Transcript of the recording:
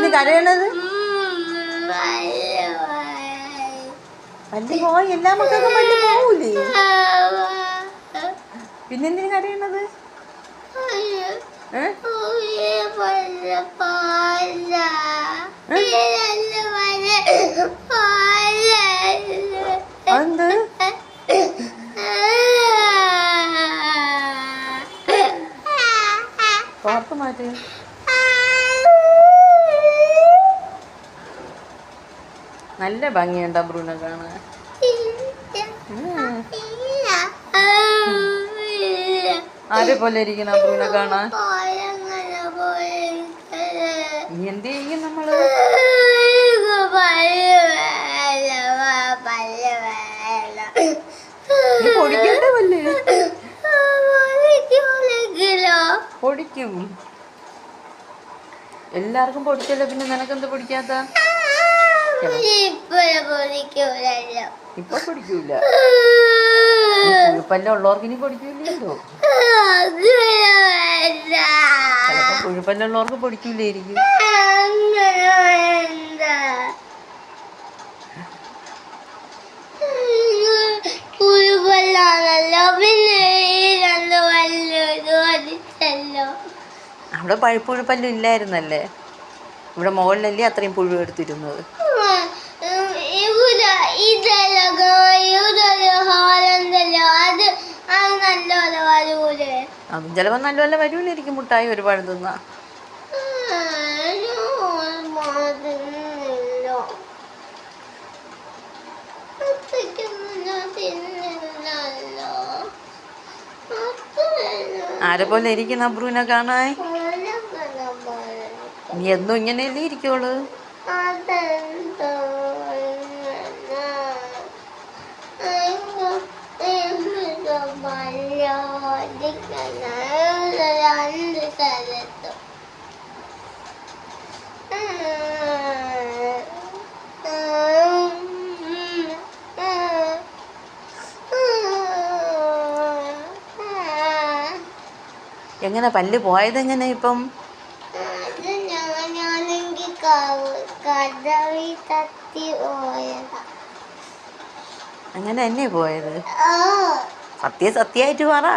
നീ കരയണത്? പല്ല് പോയി, എല്ലാ മക്കൾക്കും പല്ല് പോവൂലേ? പിന്നെന്തിനു കരയണത്? അതെന്ത്? പാപ്പ മാറ്റി. നല്ല ഭംഗിയുണ്ടോ ബ്രൂനെ കാണാൻ? ആരെ പോലെ ഇരിക്കണ ബ്രൂനെ കാണാൻ? എന്ത് ചെയ്യും നമ്മള്? പൊടിക്കട്ടെ പല്ല്. പൊടിക്കും. എല്ലാവർക്കും പൊടിക്കല്ലോ, പിന്നെ നിനക്കെന്ത് പൊടിക്കാത്ത? ഇപ്പൊ പൊടിക്കൂല. പുഴുപ്പല്ല ഉള്ളവർക്ക് ഇനി പൊടിക്കൂല്ലോ. ചിലപ്പോ പുഴുപ്പല്ലുള്ളവർക്ക് പൊടിക്കൂലായിരിക്കും. അവിടെ പുഴുപ്പല്ലും ഇല്ലായിരുന്നല്ലേ? ഇവിടെ മുകളിലല്ലേ അത്രയും പുഴു എടുത്തിരുന്നത്. അതും ചിലപ്പോ നല്ലപോലെ വരൂലായിരിക്കും. മുട്ടായി ഒരുപാട് തിന്നാ. ആരെ പോലെ ഇരിക്കുന്ന ബ്രൂനെ കാണാൻ? നീ എന്നും ഇങ്ങനെയല്ലേ ഇരിക്കുള്ളൂ? എങ്ങനെ പല്ല് പോയതെങ്ങനെ ഇപ്പം? അങ്ങനെ തന്നെ പോയത്? സത്യമായിട്ട് പറ.